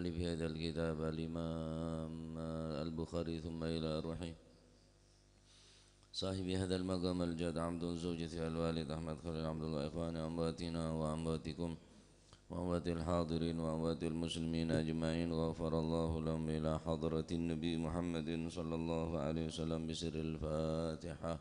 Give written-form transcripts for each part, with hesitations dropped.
مؤلف هذا الكتاب الإمام البخاري ثم إلى روحه صاحب هذا المقام الجاد عبد زوجته الوالد أحمد خليل عبد الله إخواني أمواتنا وأمواتكم وأموات الحاضرين وأموات المسلمين أجمعين غفر الله لهم إلى حضرة النبي محمد صلى الله عليه وسلم بسر الفاتحة.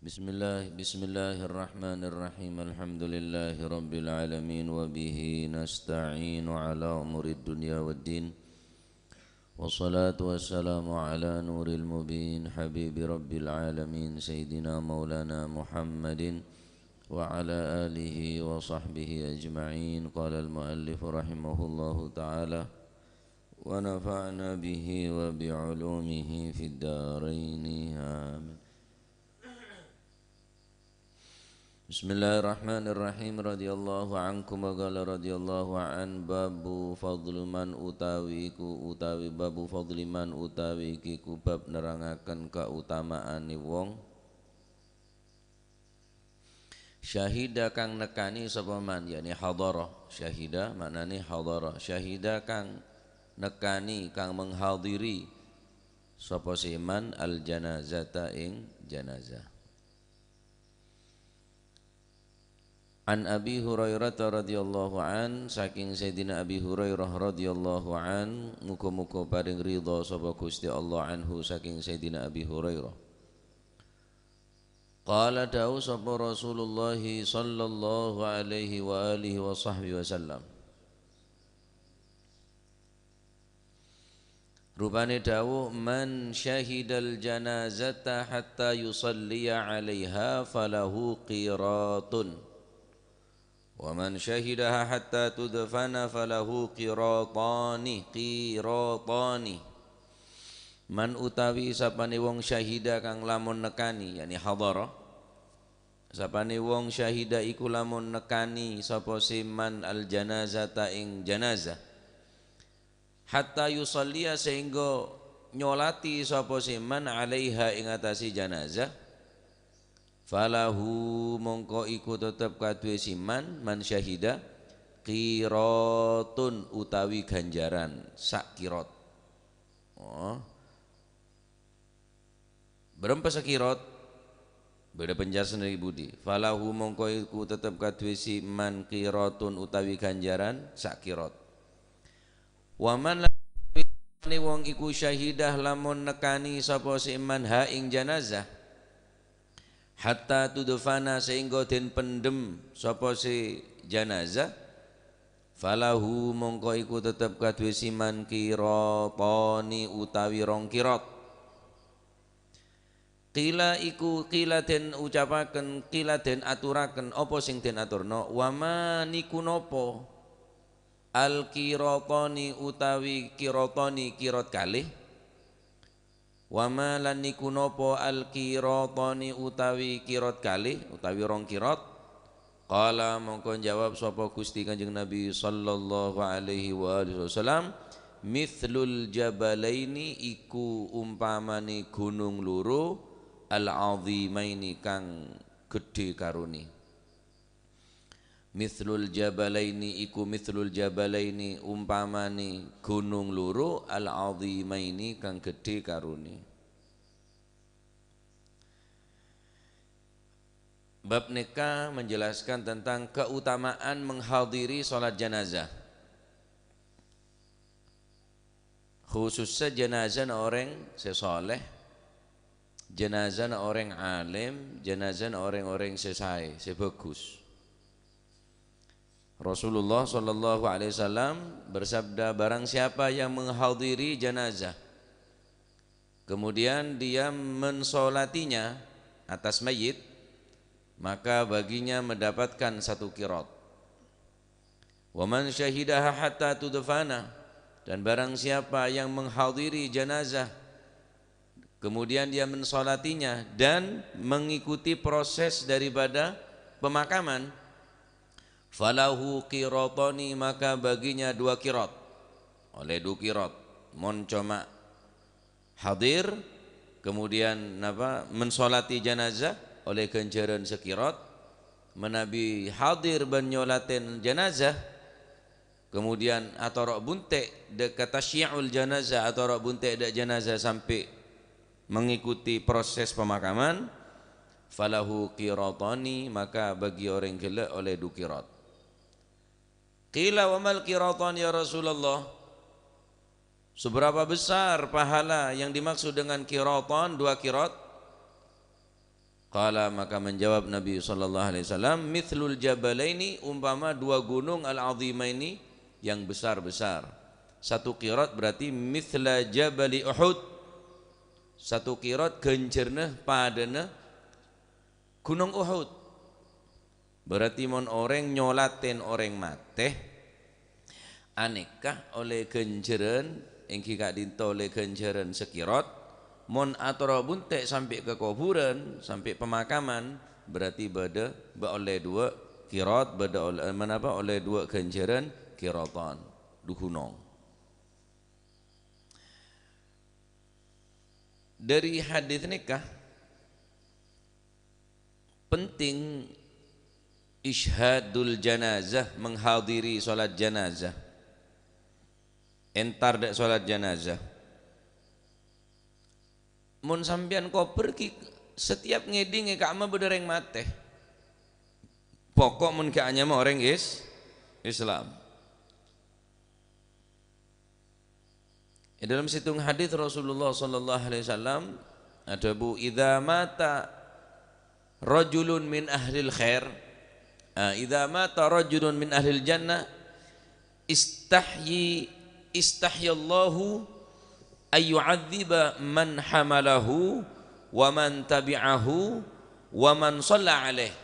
بسم الله الرحمن الرحيم الحمد لله رب العالمين. بسم الله الرحمن الرحيم الحمد لله رب العالمين وبه نستعين على أمور الدنيا والدين والصلاة والسلام على نور المبين حبيب رب العالمين سيدنا مولانا محمد وعلى آله وصحبه أجمعين. قال المؤلف رحمه الله تعالى ونفعنا به وبعلومه في الدارين آمين. Bismillahirrahmanirrahim. Radhiyallahu ankum wa qala radhiyallahu an babu fadlu man utawi babu fadli man utawi iku bab nerangaken kautamaane wong syahida kang nekani sapa man, yakni hadara. Syahida maknane hadara. Syahida kang nekani kang menghadiri sapa siman al janazata ing janazah. An Abi Hurairah radhiyallahu an, saking Sayyidina Abi Hurairah radhiyallahu an, muga-muga paring ridha sapa Gusti Allah anhu saking Sayyidina Abi Hurairah. Qala dawu sapa Rasulullah sallallahu alaihi wa alihi wa sahbihi wasallam. Rupane dawu man syahidal janazata hatta yusalliya 'alaiha falahu qiratun wa man syahidaha hatta tudfana falahu qiratani. Man utawi sapane wong syahida kang lamun nekani, yakni hadara. Sapane wong syahida iku lamun nekani sapa siman al janazata ing janazah, hatta yusalliya sehingga nyolati sapa siman alaiha ing atasi janazah, falahu mongko iku tetep kadue siman man syahida qiratun utawi ganjaran sak kirot. Berapa sekirot? Beda penjelasan dari Budi. Falahu mongko iku tetep kadue siman qiratun utawi ganjaran sak kirot. Waman lan wong iku syahidah lamun nekani sapa siman ha ing janazah hatta tudfana sehingga den pendem sapa si janazah, falahu mongko iku tetep kadue siman qiratani utawi rong qirat. Qila iku qila den ucapaken, qila den aturaken apa sing den aturna, wa maniku napa al qiratani utawi qiratani qirat kalih, wa ma lan niku napa al qiratani utawi qirat kalih utawi rong qirat. Qala mongko jawab sapa Gusti Kanjeng Nabi sallallahu alaihi wa alihi wasallam, mithlul jabalaini iku umpamane gunung loro al azimaini kang gedhe karone. Mithlul jabalaini iku mithlul jabalaini umpamane gunung loro al azimaini kang gedhe karone. Bab nikah menjelaskan tentang keutamaan menghadiri salat janazah, khususnya jenazah orang sesoleh, jenazah orang alim, jenazah orang-orang sesae, sebagus. Rasulullah sallallahu alaihi wasallam bersabda, barang siapa yang menghadiri janazah kemudian dia mensolatinya atas mayit, maka baginya mendapatkan satu qirat. Wa man syahidaha hatta tudfana, dan barang siapa yang menghadiri janazah kemudian dia mensolatinya dan mengikuti proses daripada pemakaman, falahu qiratani, maka baginya 2 qirat, oleh 2 qirat. Mon coma hadir kemudian mensolati jenazah oleh ganjaran sekirat, menabi hadir banyolaten jenazah kemudian atau rok buntek dekat tasyi'ul jenazah atau rok buntek dek jenazah sampai mengikuti proses pemakaman, falahu qiratani, maka bagi orang gelak oleh 2 qirat. Qila wa mal qiratan ya Rasulullah, seberapa besar pahala yang dimaksud dengan qiratan, 2 qirat? Qala, maka menjawab Nabi sallallahu alaihi wasallam, mithlul jabalaini, umpama 2 gunung al-azimaini yang besar-besar. 1 qirat berarti mithla jabali Uhud, 1 qirat genjerna padana gunung Uhud. Berarti mon orang nyolaten orang mateh anekah oleh genjeran engki kak dinto oleh genjeran sekirat, mon atoro buntek sampai ke kuburan, sampai pemakaman, berarti beda oleh 2 qirat, beda oleh menapa oleh 2 genjeran qiratan duhunong. Dari hadis nikah penting isyhadul janazah, menghadiri solat janazah, entar dek solat janazah. Mun sampean kau pergi setiap ngeding kak mah bedereng mate, pokok mun kaknya mah orang Islam. Dalam situng hadis Rasulullah sallallahu alaihi wasallam ada bu idza mata rajulun min ahlil khair, idza mata rajulun min ahlil jannah istahyallahu ay yu'adziba man hamalahu wa man tabi'ahu wa man shalla alaih.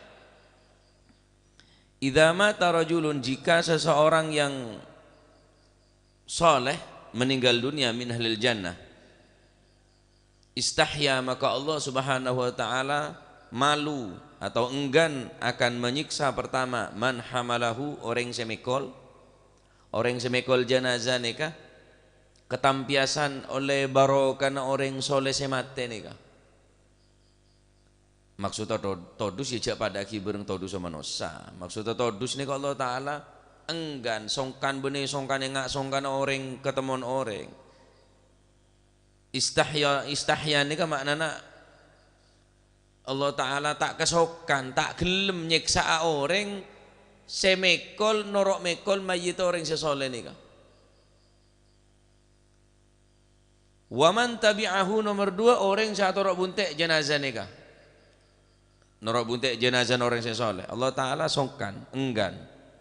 Idza mata rajulun, jika seseorang yang saleh meninggal dunia min ahlil jannah, istahya, maka Allah Subhanahu wa taala malu atau enggan akan menyiksa pertama man hamalahu, orang semekol jenazah nikah, ketampiasan oleh barokana orang soleh semate nikah. Maksudnya todus ya pada kibereng todus sama nosa. Maksudnya todus nih Allah taala enggan songkan benih songkan engak songkan orang ketemuan orang. Istahya nikah maknana Allah Ta'ala tak kesokan, tak gelem nyeksa orang semekol norok mekol mayit orang sesoleh nikah. Waman tabi'ahu, nomor 2 orang satu norok buntek jenazah nikah, norok buntek jenazah orang sesoleh. Allah Ta'ala songkan, enggan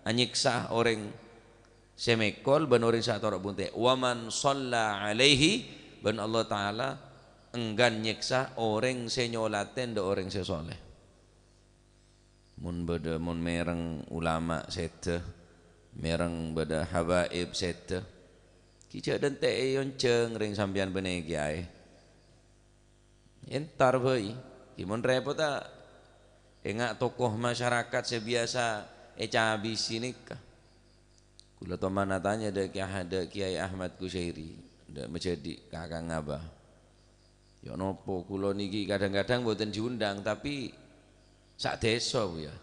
nyeksa orang semekol ben orang satu norok buntek. Waman shalla alaihi, ben Allah Ta'ala enggan nyeksa orang senyolaten de orang sesoleh. Mun beda mun mereng ulama sete, mereng beda habaib sete, kijak dan teh yonceng ring sampian bene kiai. Entar bayi, kimun repot tak? Engak tokoh masyarakat sebiasa habis ini kah? Kula to mana tanya ada Kiai Ahmad Kusyairi, ndak menjadi kakang ngabah. Ya nopo kula niki kadang-kadang mboten diundang tapi sak desa Bu ya.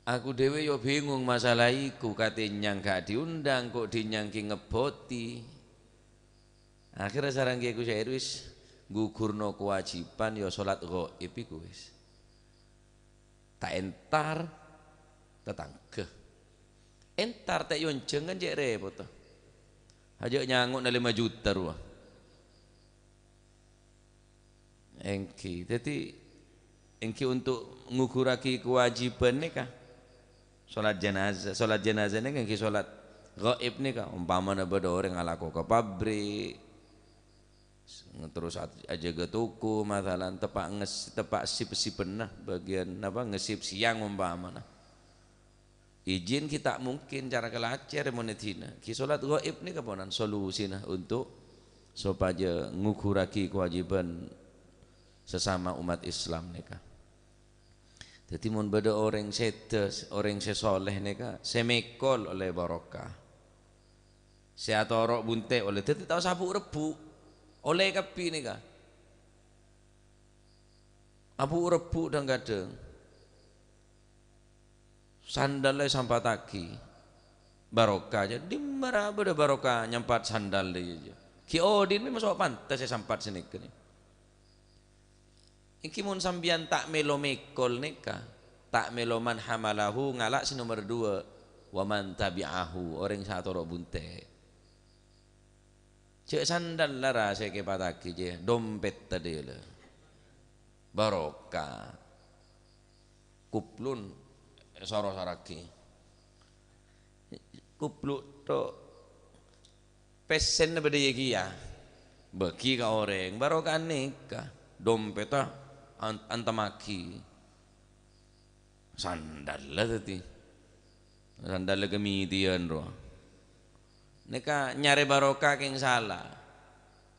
Aku dhewe yo bingung masalah iku, kate nyang gak diundang kok dinyangki ngeboti. Akhirnya sareng Kiai Kusyairi wis gugurno kewajiban ya salat ghaib iku wis. Tak entar tetangga. Entar tak yonceng kan jek repot to. Aja nyangut na 5 juta ruah. Engki, jadi engki untuk nguguraki kewajiban nikah salat jenazah nih engki salat gaib nikah, umpama beda orang ngalako ke pabrik terus aja ke tuku masalan tepak sip-sipen nah bagian apa ngesip siang umpama nah izin kita mungkin cara kelacer monetina ki salat gaib nikah ponan solusi nah untuk supaya nguguraki kewajiban sesama umat Islam nikah. Jadi mun beda orang sedes, orang sesoleh nika semekol oleh barokah. Seatorok bunte oleh dadi tau sabuk rebu oleh kapi nika. Abu rebu dan kadang sandalnya sampai taki barokah aja di mana beda barokah nyampat sandal aja. Ki odin ini masuk pantas saya sampat sini kini. Iki mun sambian tak melo mekol nika, tak melo man hamalahu ngalak si nomor 2 wa man tabi'ahu orang satu ro bunte. Cek sandal lara saya ke pataki je dompet tadi lah. Barokah. Kuplun soro saraki. Kuplu to pesen beda ya. Bagi ka orang barokah nikah dompet antamaki sandal lah tadi sandal kemitian roh nika nyari barokah keng salah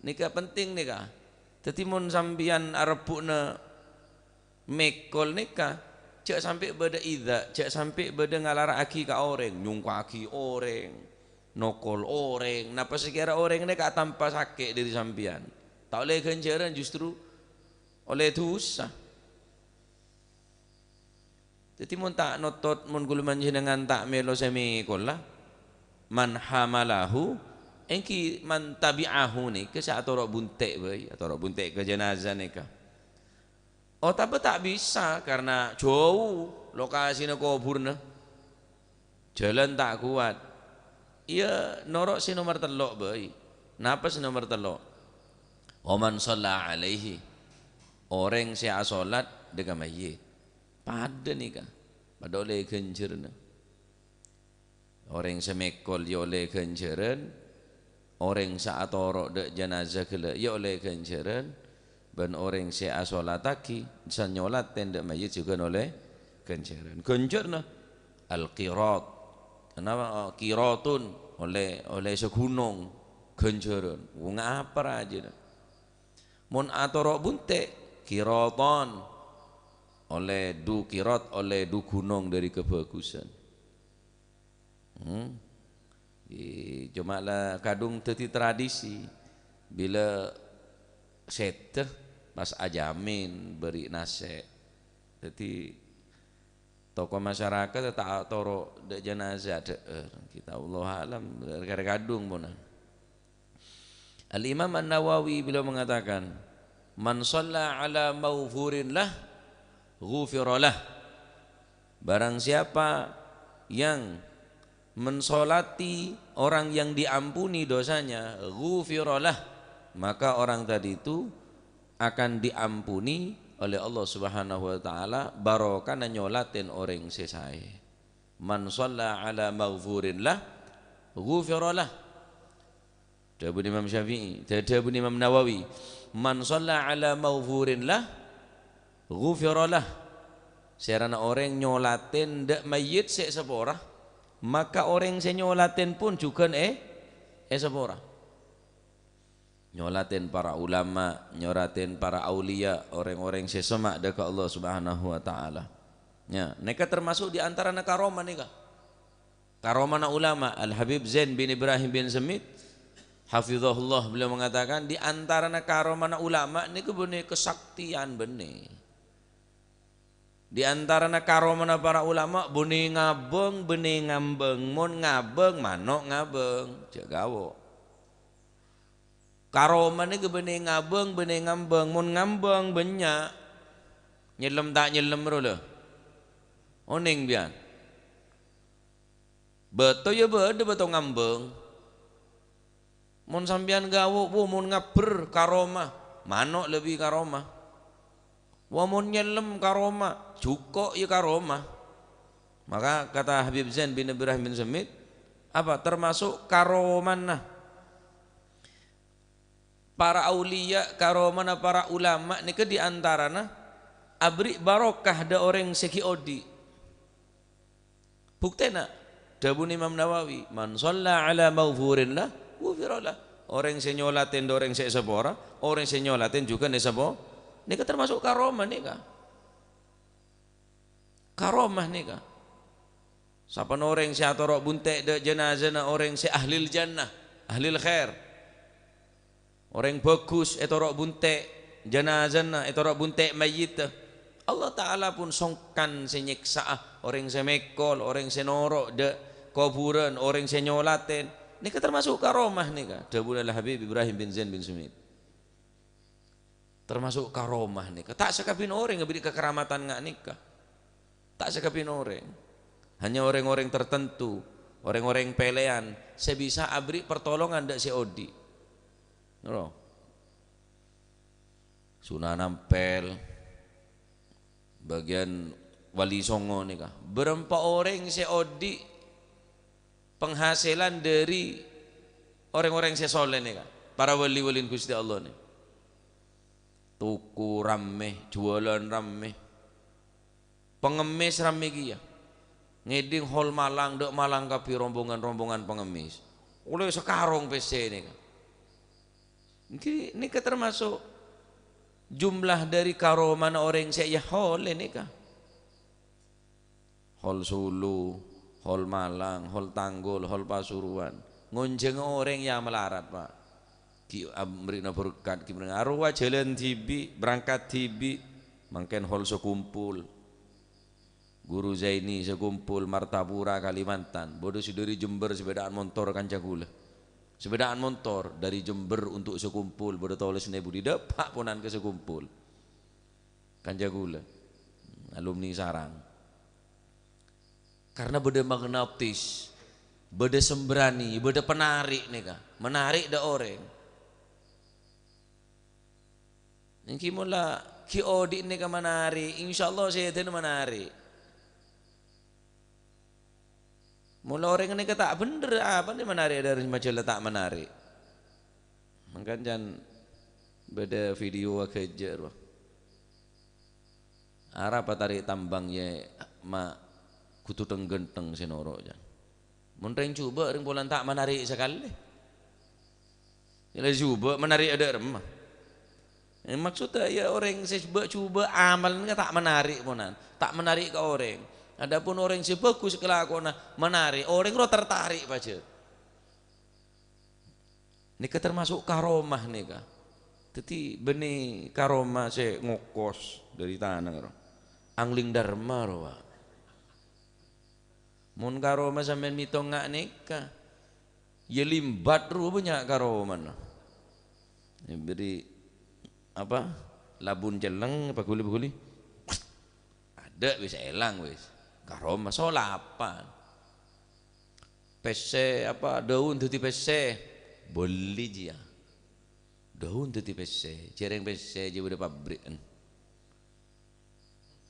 nika penting nika tadi mun sambian arepukna mekol nika cek sampai beda ida cek sampai beda ngalara aki ka orang nyungka aki orang nokol orang napa sekira orang nika tanpa sakit dari sambian tak oleh kencaran justru oleh dosa. Jadi mun tak notot mun guluman jenengan tak melo semekol lah man hamalahu engki man tabi'ahu ni ke sak atau buntek bae atau buntek ke jenazah nika. Oh tapi tak bisa karena jauh lokasina kuburna. Jalan tak kuat. Iya norok si nomor telok bae. Napa si nomor telok? Oman shalla alaihi orang saya salat dengan mayit pada nikah pada oleh kencerna orang semekol ya oleh kenceran orang saat orok dek jenazah kela ya oleh kenceran dan orang saya salataki sanyolat tenda mayit juga oleh kenceran kencerna al-qirat kenapa qiratun oleh segunung kenceran wong apa aja mun atorok bunte kiraton oleh du kirat oleh du gunung dari kebagusan. Cuma lah kadung teti tradisi bila seteh pas ajamin beri nase. Jadi tokoh masyarakat tak toro dek jenazah kita Allah alam kadung pun. Al-Imam An-Nawawi beliau mengatakan man shalla ala maghfurin lah ghufira lah barang siapa yang mensolati orang yang diampuni dosanya ghufira lah maka orang tadi itu akan diampuni oleh Allah Subhanahu wa taala barokah nyolatin orang sesai man shalla ala maghfurin lah ghufira lah Dabun Imam Syafi'i, dabun Imam Nawawi. Man shalla ala maghfurin lah ghufira lah. Serana orang nyolatin dak mayit sek sepora, maka orang se nyolatin pun juga sepora. Nyolatin para ulama, nyolatin para aulia, orang-orang sesemak dekat Allah Subhanahu wa taala. Ya, mereka termasuk di antara karomah nika. Karomah ulama Al-Habib Zain bin Ibrahim bin Semit hafizahullah beliau mengatakan di antara karomah ulama niku benih kesaktian benih. Di antara karomah para ulama benih ngabeng benih ngambeng mun ngabeng manok ngabeng jagawo. Karomah niku benih ngabeng benih ngambeng mun ngambeng banyak nyelem tak nyelem rula. Oning bian. Betul ya betul ngambeng. Mun sambian gawo mun ngaber karomah manok lebih karomah wa mun nyelem karomah cukup ya karomah maka kata Habib Zain bin Ibrahim bin Semit apa termasuk karomah para aulia karomah para ulama nika di antarana abri barokah da orang seki odi buktena dabun Imam Nawawi man shalla ala maghfurin lah ghufiralah orang yang nyolatin orang yang sepora orang yang nyolatin juga nih sabo nika termasuk karomah nika karomah nika. Sapa orang si atorok buntek de jenazah na orang si ahlil jannah, ahlil khair. Orang bagus etorok buntek jenazah na etorok buntek mayit. Allah Ta'ala pun songkan senyeksa orang semekol, orang senorok de kuburan, orang senyolaten. Ini termasuk karomah nih kak. Dabulal Habib Ibrahim bin Zain bin Sumit. Termasuk karomah nih kak. Tak sekapin orang ngeberi kekeramatan nggak nikah. Tak sekapin orang. Hanya orang-orang tertentu, orang-orang pelean. Saya bisa abri pertolongan dak seodi. No. Sunan Ampel. Bagian Wali Songo nih kah berempat orang seodi penghasilan dari orang-orang sesoleh nih kah para wali-wali Gusti Allah nih tuku rame jualan rame pengemis rame kia ngeding hol Malang dek Malang kapi rombongan-rombongan pengemis oleh sekarang PC nih kah ini termasuk jumlah dari karomah orang saya hol ini kah hol Sulu, hol Malang, hol Tanggul, hol Pasuruan ngunjeng orang yang melarat pak ki amrina berkat ki arwah jalan tibi berangkat tibi mangken hol sekumpul Guru Zaini sekumpul Martapura Kalimantan bodoh dari Jember sepedaan motor Kancagula sepedaan motor dari Jember untuk sekumpul bodoh tulis nebu di depak ponan ke sekumpul Kancagula alumni sarang karena beda magnetis beda sembrani beda penarik nih kak menarik da orang yang mula ki odi nih kak menarik insyaallah saya itu menarik mula orang ini tak bener apa nih menarik dari majalah tak menarik makanya jangan beda video kejar wah arah apa tarik tambangnya mak kutu tenggenteng senoro jan mun ring coba ring bulan tak menarik sekali ya coba menarik ada remah maksudnya ya orang coba amal ini tak menarik ponan tak menarik ke orang adapun orang sebagus kelakuan menarik orang lo tertarik aja ini termasuk karomah nih kak jadi benih karomah saya ngokos dari tanah angling dharma roh mun karomah sampean mitong ngak nikah ya limbat rupanya karomah beri apa labun jeleng apa guli ada bisa elang wis karomah solapan PC apa daun tuti PC boleh dia daun tuti PC cereng PC je udah pabrik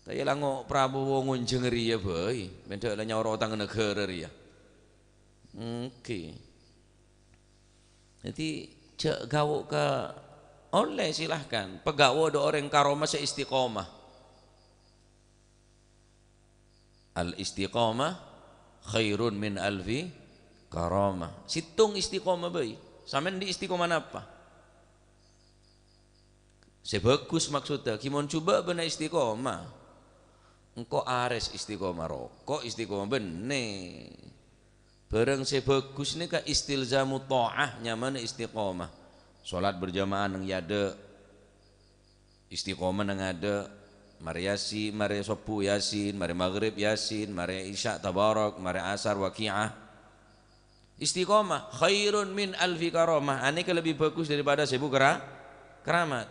tapi lango Prabowo ngunjeng ria boy benda lah nyawa orang negara ria oke jadi cek gawo ke oleh silahkan pegawo do orang karomah seistiqomah al istiqomah khairun min alfi karamah situng istiqomah bayi sampean di istiqomah apa sebagus maksudnya kimon coba benar istiqomah engkau ares istiqomah rokok istiqomah bener bareng sebagus ini ka istilzamu ta'ah nyaman istiqomah salat berjamaah nang yade istiqomah nang ada mari yasin, mari sopu yasin, mari maghrib yasin, mari isya tabarak, mari asar waqi'ah. Istiqomah khairun min alfi karamah. Ini lebih bagus daripada 1000 keramat.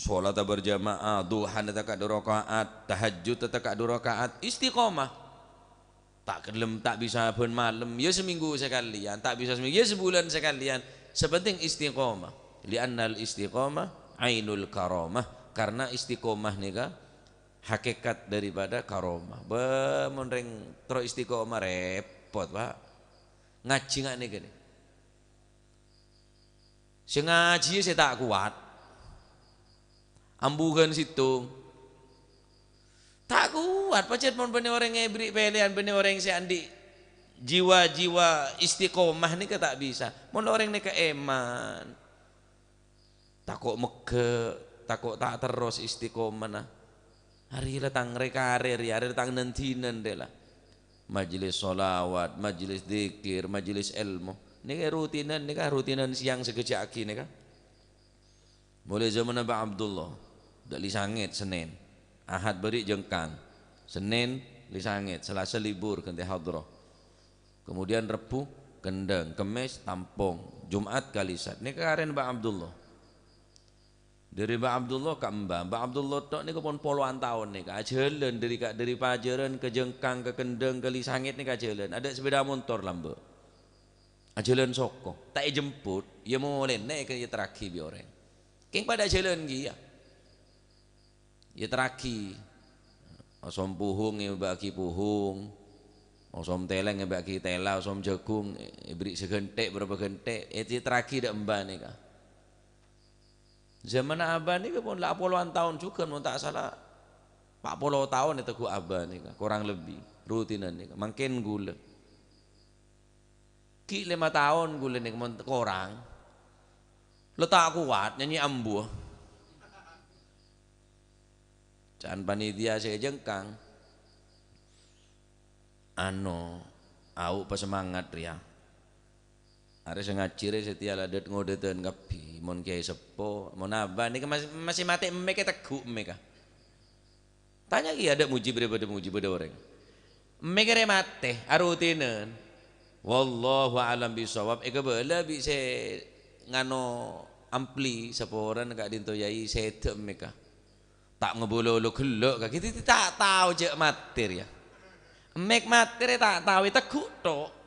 Salat berjamaah, duha tak 2 rakaat, tahajud tak 2 rakaat, istiqomah. Tak kelem tak bisa ben malam, ya seminggu sekalian, tak bisa seminggu, ya sebulan sekalian. Sepenting istiqomah. Li'annal istiqomah ainul karamah. Karena istiqomah nih kak hakikat daripada karomah menreng terus istiqomah repot pak ngaji nggak nih gini ngaji saya tak kuat ambukan situ tak kuat pacet pun benih orang ngebri pilihan benih orang seandi jiwa-jiwa istiqomah nih tak bisa mon orang nih keeman takut mege takut tak terus istiqomah nah hari letang rekarir ya hari letang nentinen deh lah majelis solawat majelis dzikir majelis ilmu ini kan rutinan siang sekejaki nih kan mulai zaman Nabi Abdullah dak lisangit Senin Ahad beri jengkang Senin lisangit Selasa libur ganti hadrah kemudian Rebu kendeng Kemis tampung Jumat kalisat ini karen Mbak Abdullah dari Mbak Abdullah ke Mbak Abdullah tok niku pun puluhan tahun nih jalan dari Pajaran ke Jengkang ke Kendeng ke Lisangit nih jalan ada sepeda motor lambe jalan soko tak jemput ya mau naik ke teraki bi orang king pada jalan dia ya teraki osom puhung ya bagi puhung osom teleng ya bagi tela osom jagung beri segentek berapa gentek itu teraki dak Mbak nih kah zaman abah ini pun 80-an tahun juga mau tak salah 40 tahun itu ku abah nih kurang lebih rutinan nih makin gula ki 5 tahun gula nih kurang lo tak kuat nyanyi ambuh jangan panitia saya Jengkang au pas semangat ya hari ngaji setia ladet ngodetan kapi mon kiai sepo mon abah ini masih mati mereka teguk mereka tanya ki ada muji pada orang mereka mati arutinan wallahu alam bisawab bela bisa ngano ampli seporan kak dinto yai sedem mereka tak ngebolo gelok kak kita tak tahu cek mater ya mek mater tak tahu teguk tok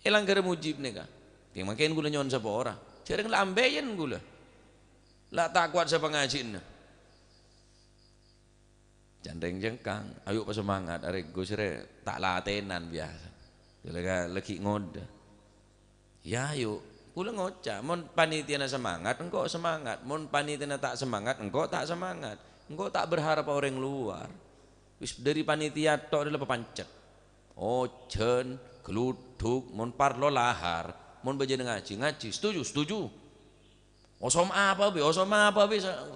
elang gara mujib nih kak yang makin gula nyon siapa orang jarang lambeyan gula lah tak kuat siapa ngajin jandeng Jengkang ayo pas semangat arek gue sire tak latenan biasa lagi ngode ya yuk gula ngocah mon panitia semangat engkau semangat mon panitia tak semangat engkau tak semangat engkau tak berharap orang luar wis dari panitia tok adalah pepancet ojen geluduk mon parlo lahar mon baca ngaji setuju osom apa be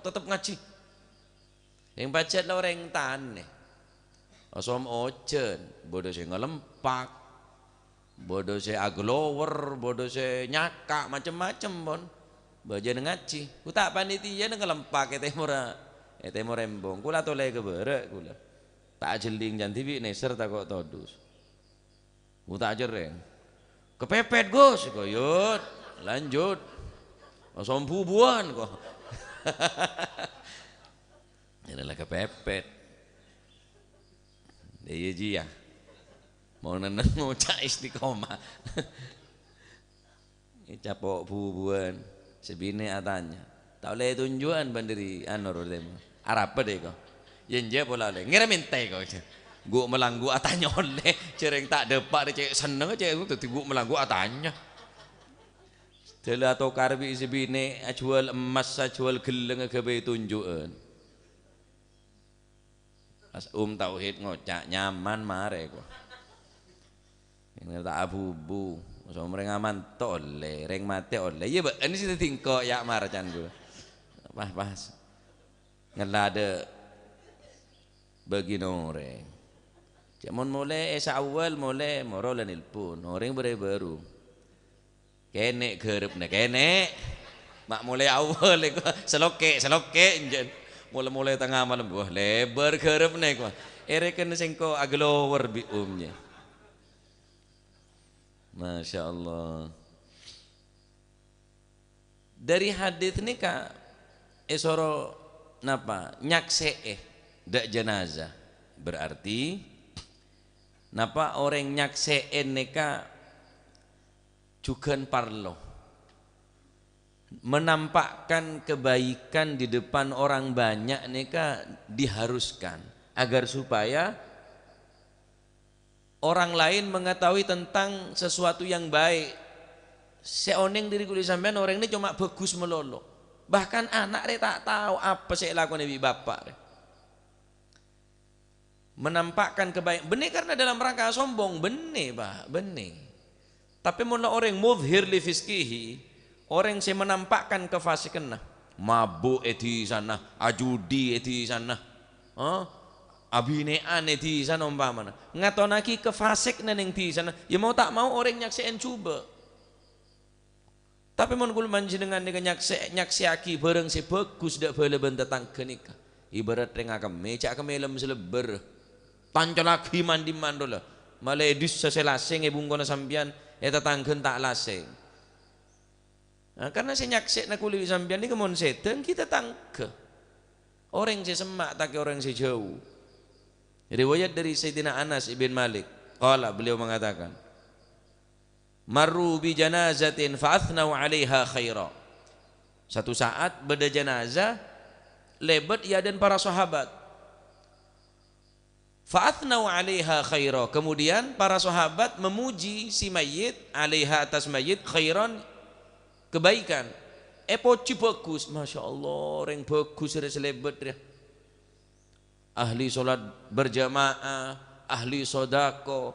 tetap ngaji yang baca lah orang tane osom ojen bodoh saya ngelempak bodoh saya aglower bodoh saya nyakak macam-macam mon baca ngaji ku tak panitia ngelempak etemo rembong kula toleh keberek kula tak jeling jan TV neser tak kok todus tak jereng kepepet Gus koyot lanjut osom bubuan kok inilah kepepet dia ji ya mau neneng ngocak istiqomah ini capok bubuan sebine atanya tak boleh tunjuan bandiri anor demo Arab deh kok yenje pola le ngiramin teh kok gua melanggu atanya oleh cereng tak depak cek seneng cek itu gua melanggu atanya Dela atau karbi sebine jual emas jual geleng gawe tunjukan pas tauhid ngocak nyaman mare kok ini tak abu-bu so mereka aman tole reng mate oleh iya ini sih tingkok ya marcan gue pas ngelade bagi noreng Jamon mulai esa awal mulai morolan ilpun orang baru kenek gerep nek kenek mak mulai awal iku seloke njen mulai tengah malam wah lebar gerep nek wah ereken sing ko aglower bi umnya Masya Allah dari hadits ini kak esoro napa nyakse dak jenazah berarti napa orang nyakseen neka juga parlo menampakkan kebaikan di depan orang banyak neka diharuskan agar supaya orang lain mengetahui tentang sesuatu yang baik seoning diri kulit sampean orang ini cuma bagus melolo bahkan anak dia tak tahu apa saya lakukan ibu bapak dia. Menampakkan kebaikan benih karena dalam rangka sombong benih pak benih tapi mula orang mudhir li fiskihi orang yang menampakkan kefasikan mabuk di sana ajudi di sana oh abine ane di sana umpamana ngatonaki ke fasik neneng di sana ya mau tak mau orang nyaksiin coba tapi mon kul manjenengan nika nyaksiaki bareng si bagus dak bale bentetang genika ibarat reng akeme cak kemelem seleber tancol lagi mandi mandola maledis seselasing bungkona sampean eta tanggen tak lasing nah, karena saya nyaksik nak kuliah sampean ni kemon setan kita tangke orang si semak tak orang si jauh. Riwayat dari Sayyidina Anas ibn Malik qala beliau mengatakan marru bi janazatin fa athnau 'alaiha khaira satu saat beda jenazah lebat ia dan para sahabat fa athnau 'alaiha khaira kemudian para sahabat memuji si mayit 'alaiha atas mayit khairan kebaikan poci bagus Masya Allah orang bagus lebat dia ahli solat berjamaah, ahli sodako,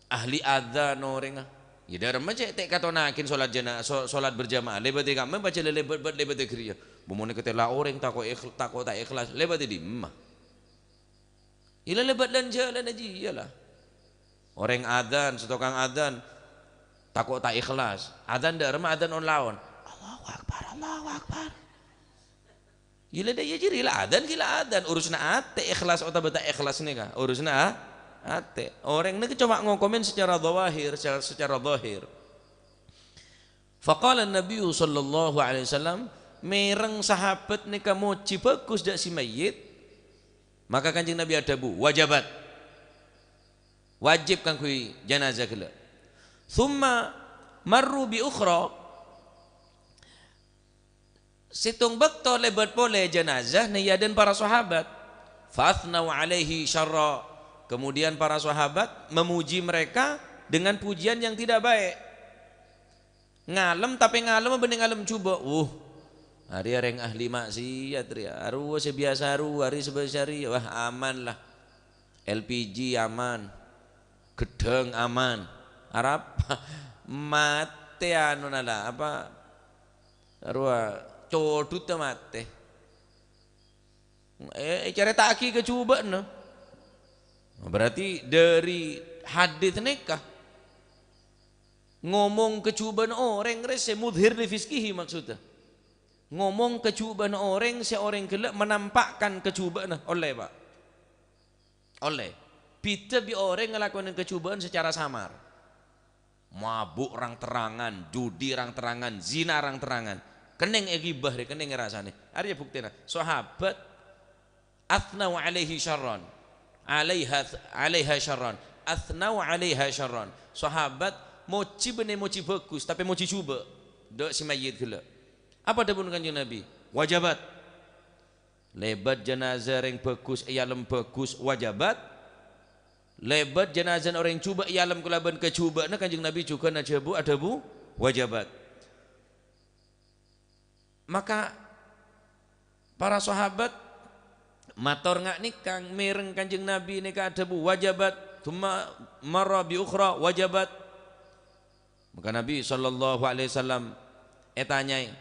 ahli adzan orang. Ya dalam macam tak katonakin solat jenazah, solat berjamaah. Lebat dia kami baca lebat kriya. Bumune ketela orang takut tak ikhlas lebat di mah. Ila lebat dan jalan aja iyalah. Orang adzan, setokang adzan takut tak ikhlas. Adzan dalam adzan on lawan. Allahu Akbar, Allahu Akbar. Gila deh ya jadi lah adan gila adan urusna ate ikhlas atau beta ikhlas nih kah urusna ate orang ini coba ngokomen secara zahir secara zahir. Faqala Nabi sallallahu alaihi wasallam mereng sahabat nih kamu bagus dak si mayit maka kanjeng Nabi adabu wajibat wajib kan kui jenazah kala. Thumma marru bi ukhra situng bekto lebat pole jenazah niya dan para sahabat fathnau alaihi syarra kemudian para sahabat memuji mereka dengan pujian yang tidak baik ngalem tapi ngalem bening ngalem coba hari areng ahli maksiat ria aru sebiasa aru hari sebesari wah aman lah LPG aman gedeng aman Arab mate anu nala apa arwah codut mate cerita aki kecuba no berarti dari hadits nikah ngomong kecuban orang rese mudhir li fiskihi maksudnya ngomong kecuban orang seorang kelak menampakkan kecuban oleh pak oleh bida bi orang ngelakukan kecubaan secara samar mabuk orang terangan judi orang terangan zina orang terangan keneng gibah deh keneng rasane ada buktinya sahabat athnau alaihi syarran alaiha syarran athnau alaiha syarran sahabat moci bener moci bagus tapi moci coba dok si mayit gila apa dah pun kanjeng Nabi wajibat lebat jenazah yang bagus ialem bagus wajibat lebat jenazah orang coba ialem kulaban kecuba nah kanjeng Nabi juga najabu adabu wajibat. Maka para sahabat mator ngak nikang mereng kanjeng Nabi nikah adabu wajibat thumma marra bi ukhra wajibat maka Nabi sallallahu alaihi wasallam tanyai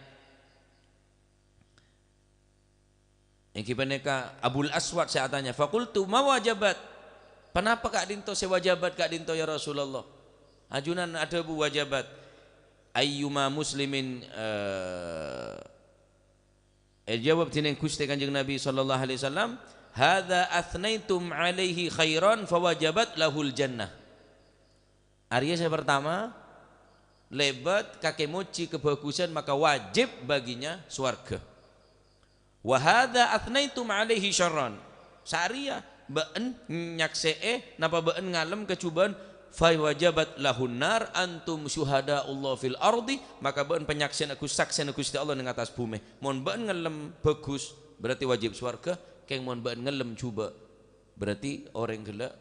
iki peneka Abul Aswad saya tanya fakultu ma wajibat kenapa kak dinto saya wajibat kak dinto ya Rasulullah ajunan adabu wajibat ayyuma muslimin jawab tineng Gusti Kanjeng Nabi sallallahu alaihi wasallam hadza athnaitum alaihi khairan fawajabat lahul jannah arya saya pertama lebat kakek moci kebagusan maka wajib baginya swarga wa hadza athnaitum alaihi syarran saria beun nyaksee napa beun ngalem kecubaan fa wajabat lahun nar antum syuhada Allah fil ardi maka beun penyaksian aku saksian Gusti Allah ning atas bumi mun beun ngelem bagus berarti wajib swarga keng mun beun ngelem coba berarti orang gila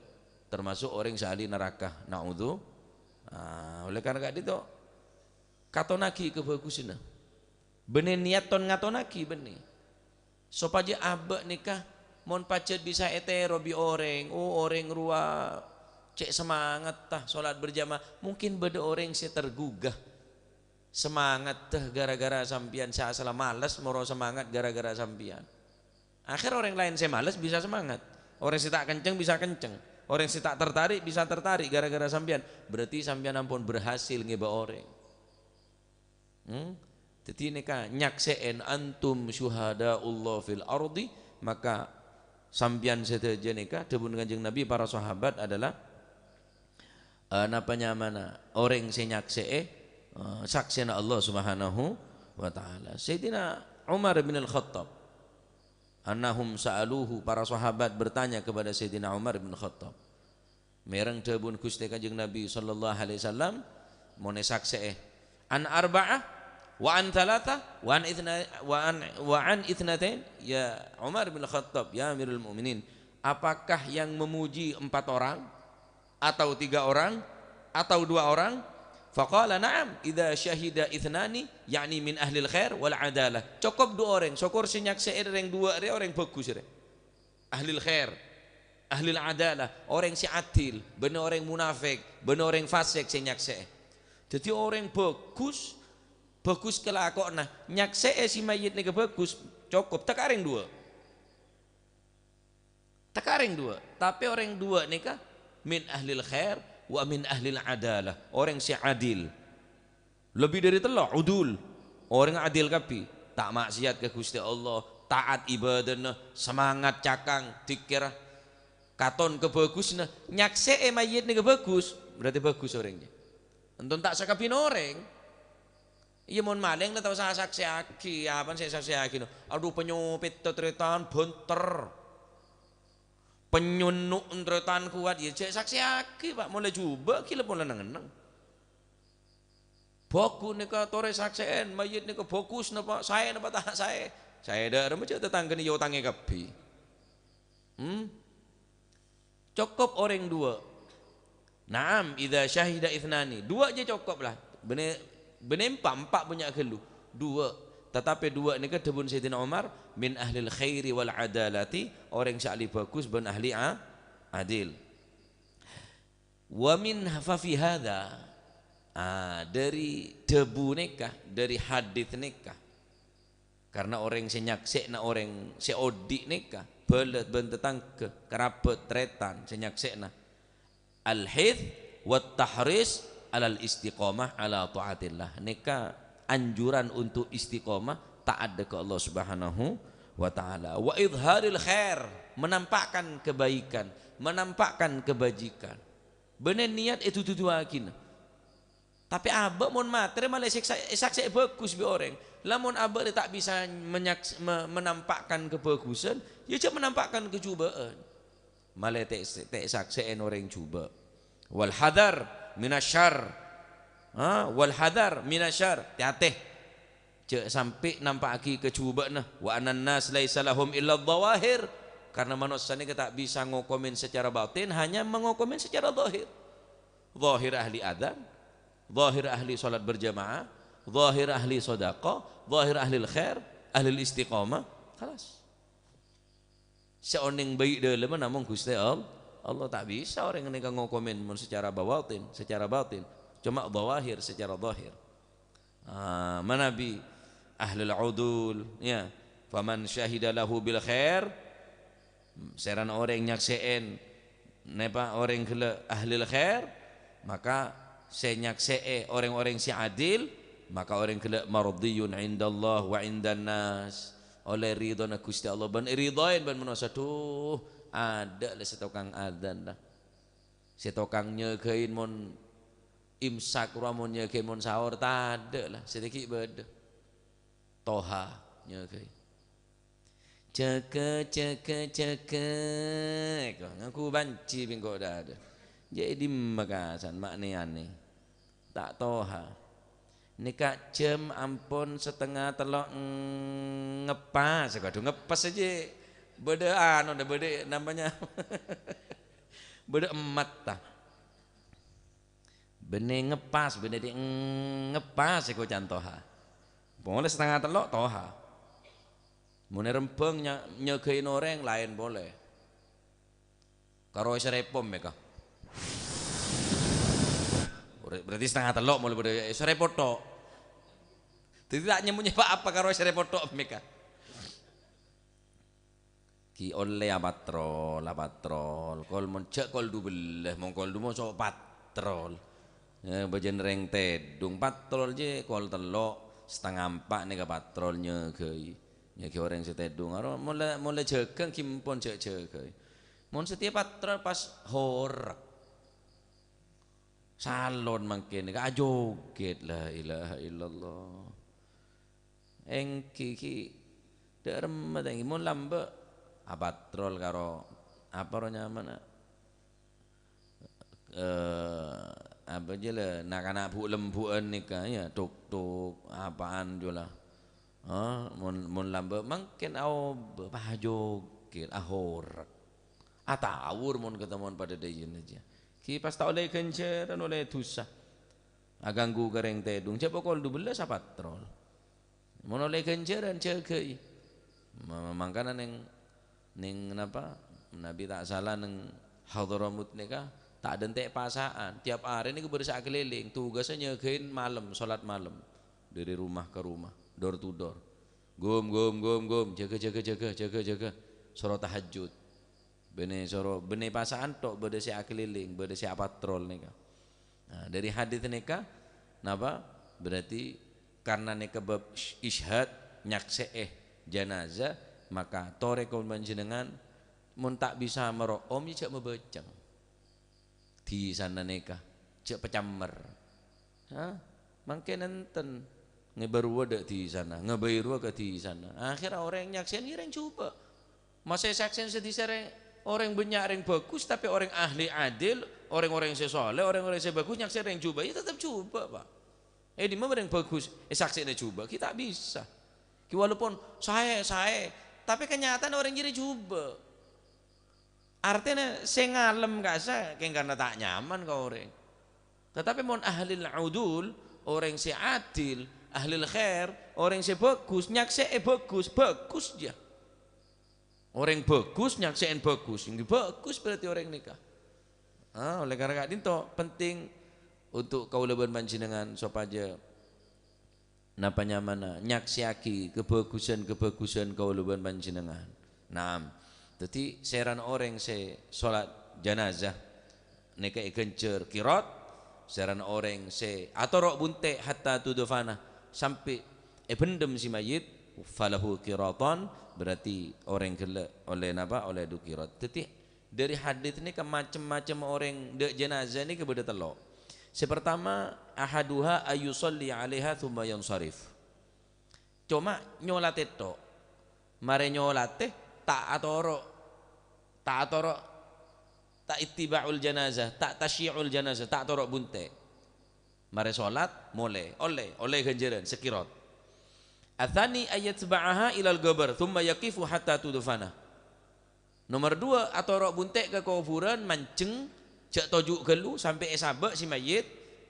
termasuk orang sahli neraka naudzu oleh karena itu katonaki kebagusan benih niat ton ngatonaki benih sopaja abek nikah mon pacet bisa etero bi orang orang rua cek semangat tah sholat berjamaah mungkin beda orang si tergugah semangat tah gara-gara sampian saya salah malas moro semangat gara-gara sampian Akhir orang lain saya males bisa semangat. Orang saya tak kenceng bisa kenceng. Orang saya tak tertarik bisa tertarik gara-gara sampean. Berarti sampean ampun berhasil ngeba orang. Jadi neka nyakseen antum syuhadaullah fil ardi, maka sampean seteja neka debun Kanjeng Nabi para sahabat adalah napanya mana orang saya nyaksee saksena Allah Subhanahu wa taala. Sayyidina Umar bin Al-Khattab, annahum sa'aluhu, para sahabat bertanya kepada Sayyidina Umar bin Khattab, mereng debun Gusti Kanjeng Nabi sallallahu alaihi wasallam mone saksee an arba'ah wa an thalatha wa an ithnatain. Ya Umar bin Khattab, ya Amirul Mukminin, apakah yang memuji 4 orang atau 3 orang atau 2 orang? Faqala na'am idza syahida ithnani yakni min ahlil khair wal adalah. Cukup 2 orang, syukur sinyakseen reng 2 orang bagus re. Ahlil khair, ahlil adalah, orang si adil, bener orang munafik, bener orang fasik sinyakseen. Jadi orang bagus kelakona nyaksee si mayit nika bagus cukup tekaring 2. Tapi orang 2 nika min ahlil khair wa min ahlil adalah, orang si adil. Lebih dari telok udul, orang adil kapi, tak maksiat ke Gusti Allah, taat ibadahna, semangat cakang dikira katon kebagusna, nyaksee mayit nika bagus, berarti bagus orangnya. Entun tak sakapin orang. Iya mon maling lah tahu saya saksi aki, apa saya saksi aki no. Aduh penyupit tretan benter, penyunuk tretan kuat, ya cek saksi aki pak mulai coba kila mulai nengeneng. Baku nika tore saksien, mayit nika bagus napa saya napa tak saya dah macam tetangga ni yo tangi kapi. Cukup orang 2. Naam idza syahida ithnani, 2 je cukup lah. Bener 4 punya kelu 2, tetapi 2 ni ke debun Sayyidina Umar min ahlil khairi wal adalati, orang yang ahli bagus ben ahli adil. Wa min fi hadza, dari debu nikah, dari hadits nikah, karena orang yang nyaksek na orang seodik nikah belet bentetang ke kerabat tretan nyaksek na al-hith wat tahris alal istiqomah ala taatillah, nikah anjuran untuk istiqomah taat ke Allah Subhanahu wa taala. Wa idharil khair, menampakkan kebaikan, menampakkan kebajikan. Bener niat itu tujuakin. Tapi abah mon materi malah saksi bagus bi orang. Lamun abah dia tak bisa menampakkan kebagusan, ya cuma menampakkan kecubaan. Malah tak saksiin orang cuba. Wal hadar minasyar, wal hadar minasyar, hati-hati cek sampai nampak aki kecubaan. Wa anan nas laisa lahum illa dhawahir, karena manusia ini tak bisa ngokomen secara batin, hanya mengokomen secara zahir. Zahir ahli adzan, zahir ahli salat berjamaah, zahir ahli sedekah, zahir ahli khair, ahli istiqamah, خلاص. Seorang baik dalam namun Gusti Allah tak bisa orang yang ngokomen secara batin, cuma zahir secara zahir. Manabi ahlul udul, ya, faman syahida lahu bil khair, seran orang nyakseen nepa orang kele ahlul khair, maka saya nyaksee orang-orang si adil, maka orang kele mardiyun indallah wa indan nas, oleh ridhona Gusti Allah ban ridhain ban menasa tuh ada lah setokang adzan lah, setokang nyegein mon imsak ramon nyegein mon sahur tak ada lah, sedikit beda toha nyegein ceke ngaku banci bingko dah ada jadi makasan maknanya aneh tak toha nikah jam ampun setengah telok ngepas, kado ngepas aja beda anu dah beda namanya beda emat tah bene ngepas bene di ngepas kau cantoha boleh setengah telok toha mau rempeng nyegein orang lain boleh karo serepom mereka berarti setengah telok mulai beda serepot tok. Jadi tak nyemunya apa karo serepot tok mereka. ki oleh patrol kol moncak kol dubelah mong kol dumo so patrol ya bajen reng tedung patrol je kol telok setengah empat nih ke patrolnya gay ya ki orang setedung aro mulai jagang kimpon jaga mon setiap patrol pas horak salon mangkin ka joget la ilaha illallah engki derem matengi mon lambe patrol karo apa ro nyaman apa je lah nak anak bu lembuan nikah ya tuk apaan jula mun lambe mungkin au joget ahor atawur mun ketemuan pada dayen aja ki pas tak oleh kenceran oleh dosa aganggu gareng tedung coba kol 12 patrol mun oleh kenceran cegai mangkana ning napa Nabi tak salah neng Hadramut nikah tak ada entek pasaan tiap hari ini bersak keliling tugasnya nyagain malam salat malam dari rumah ke rumah door to door gum jaga soro tahajud bene soro bene pasaan tok bede si keliling bede si patrol nikah nah, dari hadis nikah napa berarti karena nikah bab isyhad nyakseeh jenazah maka tore kaum panjenengan mun tak bisa meroom ya cak mebeceng di sana nikah cak pecamer mangke nenten ngebaru ada di sana ngebairu ke di sana akhirnya orang nyaksen yang coba masa saksen sedisare orang banyak orang bagus tapi orang ahli adil orang-orang yang soleh orang-orang yang bagus nyaksen yang coba ya tetap coba pak di mana orang bagus saksennya coba kita bisa walaupun saya tapi kenyataan orang jadi coba artinya saya ngalem gak sah karena tak nyaman ke orang tetapi mon ahli udul orang si adil ahli khair orang si bagus nyakse bagus dia orang bagus nyaksein bagus yang bagus berarti orang nikah oleh karena itu penting untuk kaulaban panjenengan sopaja napa nyamana nyaksiaki kebagusan kaulaban panjenengan nah jadi seran orang se salat jenazah nikah gencer kirot seran orang se atau rok bunte hatta tudufana sampai bendem si mayit falahu kiraton berarti orang gele oleh napa oleh du kirat jadi dari hadis ini ke macam-macam orang dek jenazah ini kepada telok sepertama ahaduha ayusalli alaiha thumma yansarif cuma nyolate tok mare nyolate tak ittiba'ul janazah tak tasyi'ul janazah tak torok bunte mare salat mulai oleh ganjaran sekirot athani ayat seba'aha ilal gabar thumma yaqifu hatta tudufana nomor 2 atorok bunte ke kuburan manceng jak tojuk gelu sampai esabak si mayit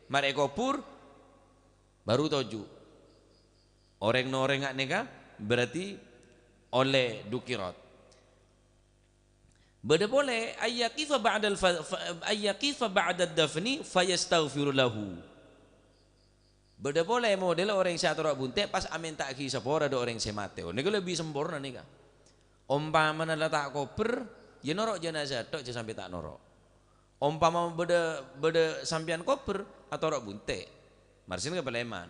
mare kubur baru tojuk orang ngak nikah berarti oleh dukirat beda boleh ayyaqifa ba'da dafni fayastaghfiru lahu beda boleh model orang yang atorok bunte pas amin tak ki sapora ada orang yang mati ini lebih sempurna nikah umpama letak koper ya norok jenazah tok je sampai tak norok umpama beda sampian koper atau rok bunte marsin ke peleman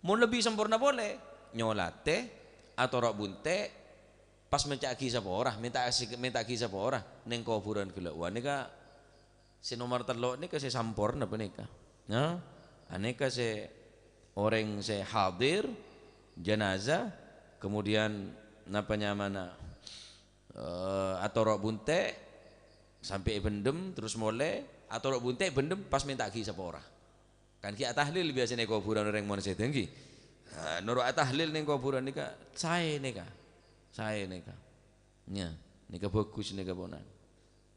mau lebih sempurna boleh nyolate atau rok bunte pas mencaki sapa ora minta kisah apa ora ning kuburan gila wah nika si nomor telok nika si sampurna apa nika nah aneka si orang si hadir jenazah kemudian napanya mana atau rok bunte sampai bendem terus mulai atau rok bunte bendem pas minta kisah apa ora kan ki tahlil biasanya kuburan orang mon sedengki nurut tahlil ning kuburan nika saya nika nya nika bagus nika bonan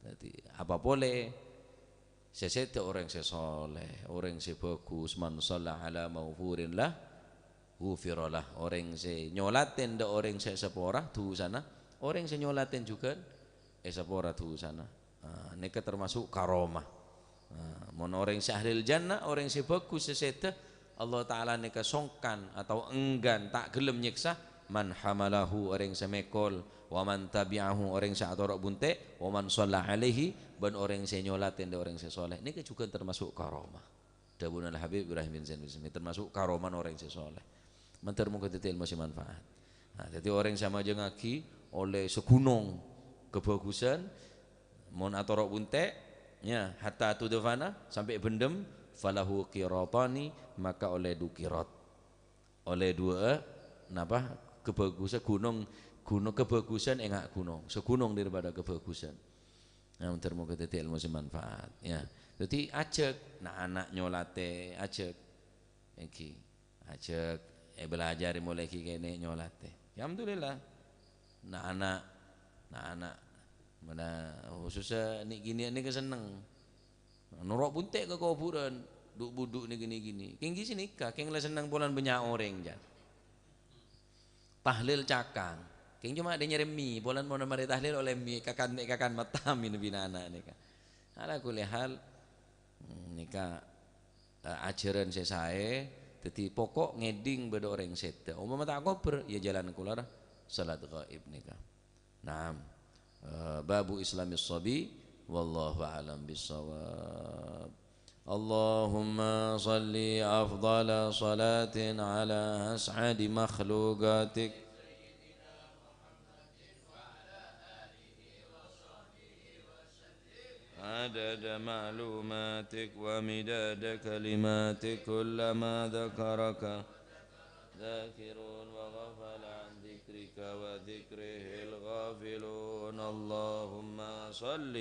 jadi apa boleh sesete orang sesoleh orang sebagus man shalla ala maufurin lah ghufiralah orang se nyolaten da orang se sepora tu sana orang se nyolaten juga sepora tu sana nika termasuk karomah mon orang se ahlil jannah orang se bagus sesete Allah taala nika songkan atau enggan tak gelem nyiksa man hamalahu orang semekol, wa man tabi'ahu orang sa'atorok bunte, wa man shalla alaihi ban orang senyolaten orang sesoleh. Ini juga termasuk karomah. Dawuhul Habib Ibrahim bin Zain bin termasuk karoman orang sesoleh. Mentar mungkin itu ilmu manfaat. Nah, jadi orang sama aja ngaki oleh segunung kebagusan, mon atorok bunte, ya hatta tudfana sampai bendem, falahu qiratani maka oleh dukirat, oleh dua, napa kebagusan gunung kebagusan engak gunung segunung daripada kebagusan. Nah, mungkin itu ilmu manfaat. Ya, jadi ajak, nah anak nyolate ajak, iki ajak, belajar mulai kene nyolate. Ya, alhamdulillah. Nah anak mana khususnya nih gini ini keseneng. Norok buntek ke kuburan, duk buduk nih gini. Kenggi sini nikah, keng lah seneng bulan banyak orang jan. Tahlil cakang. Keng cuma ada nyeremi, bulan mau nama tahlil oleh mi kakan matamin binana nikah. Ala kulihal nikah ajaran saya, jadi pokok ngeding beda orang seta. Umum tak kober, ya jalan kular salat gaib nikah. Naam, babu Islamis sabi, wallahu a'lam bissawab. Allahumma salli afdala salatin ala as'adi makhluqatik عدد معلوماتك ومداد كلماتك كلما ذكرك ذاكرون وغفل عن ذكرك وذكره الغافلون اللهم صل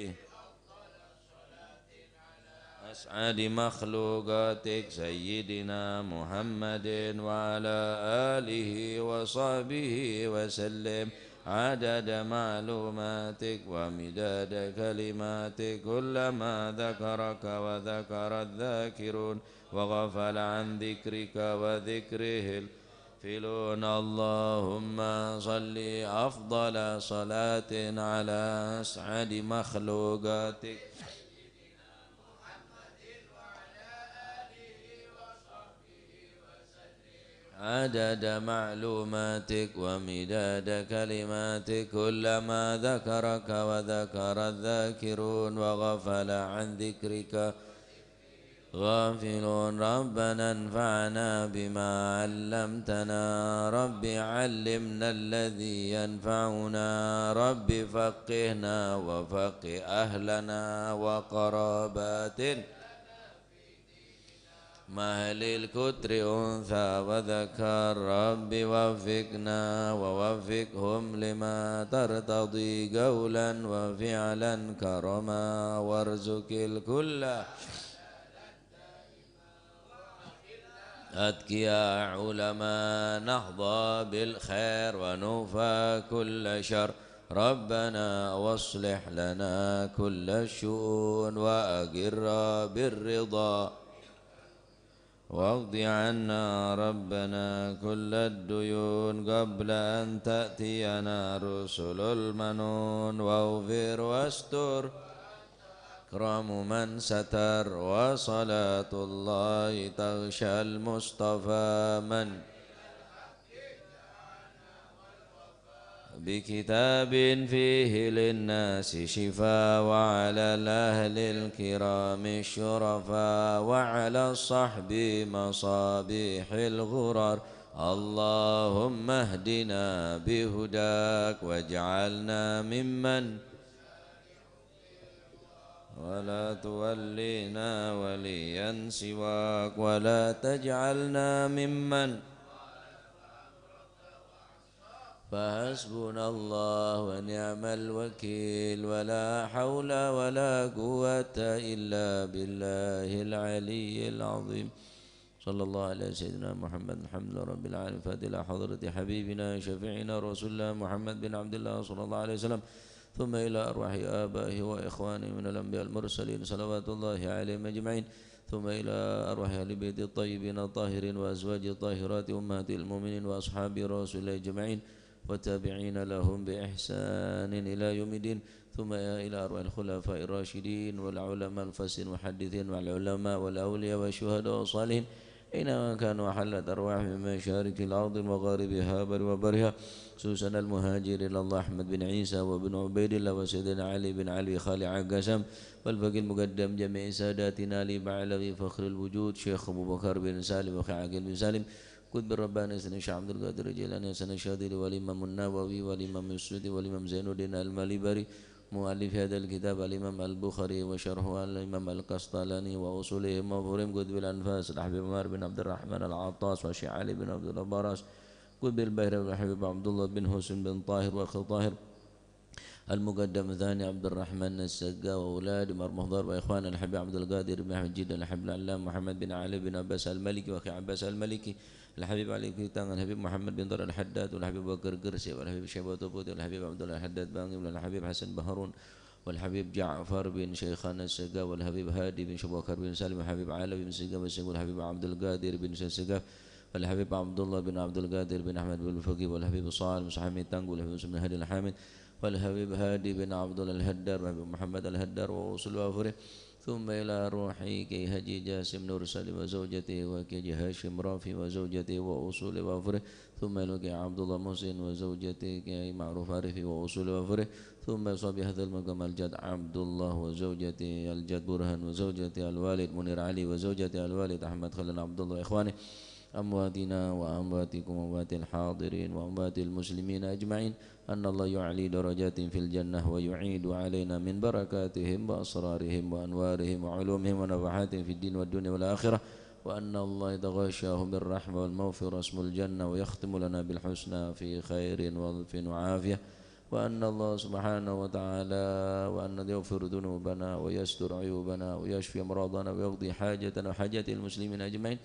أسعد مخلوقاتك سيدنا محمد وعلى آله وصحبه وسلم عدد معلوماتك ومداد كلماتك كلما ذكرك وذكر الذاكرون وغفل عن ذكرك وذكره الغافلون اللهم صل أفضل صلاة على أسعد مخلوقاتك عدد معلوماتك ومداد كلماتك كلما ذكرك وذكر الذاكرون وغفل عن ذكرك غافلون ربنا انفعنا بما علمتنا رب علمنا الذي ينفعنا رب فقهنا وفقه أهلنا وقراباتنا مهل الكتر أنثى وذكر رب وفقنا ووفقهم لما ترتضي قولا وفعلا كرما وارزق الكل أتقياء علماء نهضى بالخير ونوفى كل شر ربنا واصلح لنا كل الشؤون وأقر بالرضا واقض عنا ربنا كل الديون قبل أن تأتينا رسل المنون واغفر واستر أكرم من ستر وصلاة الله تغشى المصطفى من بكتاب فيه للناس شفاء وعلى الأهل الكرام الشرفاء وعلى الصحب مصابيح الغرر اللهم اهدنا بهداك واجعلنا ممن ولا تولينا وليا سواك ولا تجعلنا ممن فحسبنا الله ونعم الوكيل ولا حول ولا قوة إلا بالله العلي العظيم صلى الله على سيدنا محمد الحمد لله رب العالمين فاتحة حضرة حبيبنا شفيعنا رسول الله محمد بن عبد الله صلى الله عليه وسلم ثم إلى أرواح آبائه وإخوانه من الأنبياء المرسلين صلوات الله عليهم أجمعين ثم إلى أرواح أهل بيت الطيبين الطاهرين وأزواج الطاهرات أمهات المؤمنين وأصحاب رسول الله أجمعين والتابعين لهم بإحسان إلى يوم الدين ثم إلى أرواح الخلفاء الراشدين والعلماء الفاسدين والمحدثين والعلماء والأولياء والشهداء والصالحين حينما كانوا حلت أرواح من مشارق الأرض ومغاربها وبرها خصوصا المهاجر إلى الله أحمد بن عيسى وابن عبيد الله وسيدنا علي بن علي خالع عقاسم والفقيه المقدم جميع ساداتنا لبعلغ فخر الوجود شيخ أبو بكر بن سالم وأخي عاقل بن سالم كتب الرباني سنة شيخ عبد القادر الجيلاني سنة الشاذلي والإمام النووي والإمام السودي والإمام زين الدين المالبري مؤلف هذا الكتاب الإمام البخاري وشرحه الإمام القسطلاني وأصولهم وفورهم كتب الأنفاس الحبيب عمر بن عبد الرحمن العطاس وشيخ علي بن عبد الله براس كتب البهري والحبيب عبد الله بن حسن بن طاهر وأخي طاهر المقدم الثاني عبد الرحمن السقا وأولاد مرمضار وإخوان الحبيب عبد القادر بن أحمد جدا الحبيب العلام محمد بن علي بن عباس الملكي وأخي عباس الملكي الحبيب علي كيتان الحبيب محمد بن طارق الحداد والحبيب بكر قرسي والحبيب شيبة بوتي والحبيب عبد الله الحداد بانغي والحبيب حسن بهرون والحبيب جعفر بن شيخان السقا والحبيب هادي بن شبوكر بن سالم والحبيب علي بن سقا والحبيب عبد القادر بن سقا والحبيب عبد الله بن عبد القادر بن أحمد بن الفقيه والحبيب صالح بن حميد تانغ والحبيب بن هادي الحامد والحبيب هادي بن عبد الله الهدار والحبيب محمد الهدار ووصل وافره ثم إلى روحي كي هجي جاسم نور سالم وزوجته وكي هاشم رافي وزوجته وأصول وافره ثم إلى كي عبد الله محسن وزوجته كي معروف عارفي وأصول وافره ثم صبي هذا المقام الجد عبد الله وزوجته الجد برهان وزوجته الوالد منير علي وزوجته الوالد أحمد خلنا عبد الله إخواني أمواتنا وأمواتكم وأموات الحاضرين وأموات المسلمين أجمعين أن الله يعلي درجات في الجنة ويعيد علينا من بركاتهم وأسرارهم وأنوارهم وعلومهم ونفحاتهم في الدين والدنيا والآخرة وأن الله يتغشاهم بالرحمة والمغفرة اسم الجنة ويختم لنا بالحسنى في خير ولطف وعافية وأن الله سبحانه وتعالى وأن يغفر ذنوبنا ويستر عيوبنا ويشفي أمراضنا ويقضي حاجتنا وحاجات المسلمين أجمعين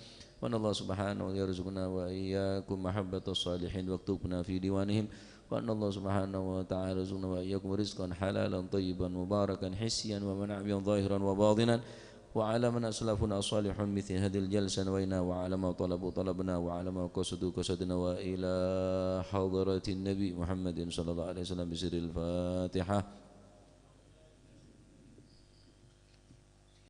وأن الله سبحانه يرزقنا وإياكم محبة الصالحين واكتبنا في ديوانهم وأن الله سبحانه وتعالى يرزقنا وإياكم رزقا حلالا طيبا مباركا حسيا ومنعبيا ظاهرا وباطنا وعلى من أسلافنا صالح مثل هذه الجلسة نوينا وعلى ما طلبوا طلبنا وعلى ما قصدوا قصدنا وإلى حضرة النبي محمد صلى الله عليه وسلم بسر الفاتحة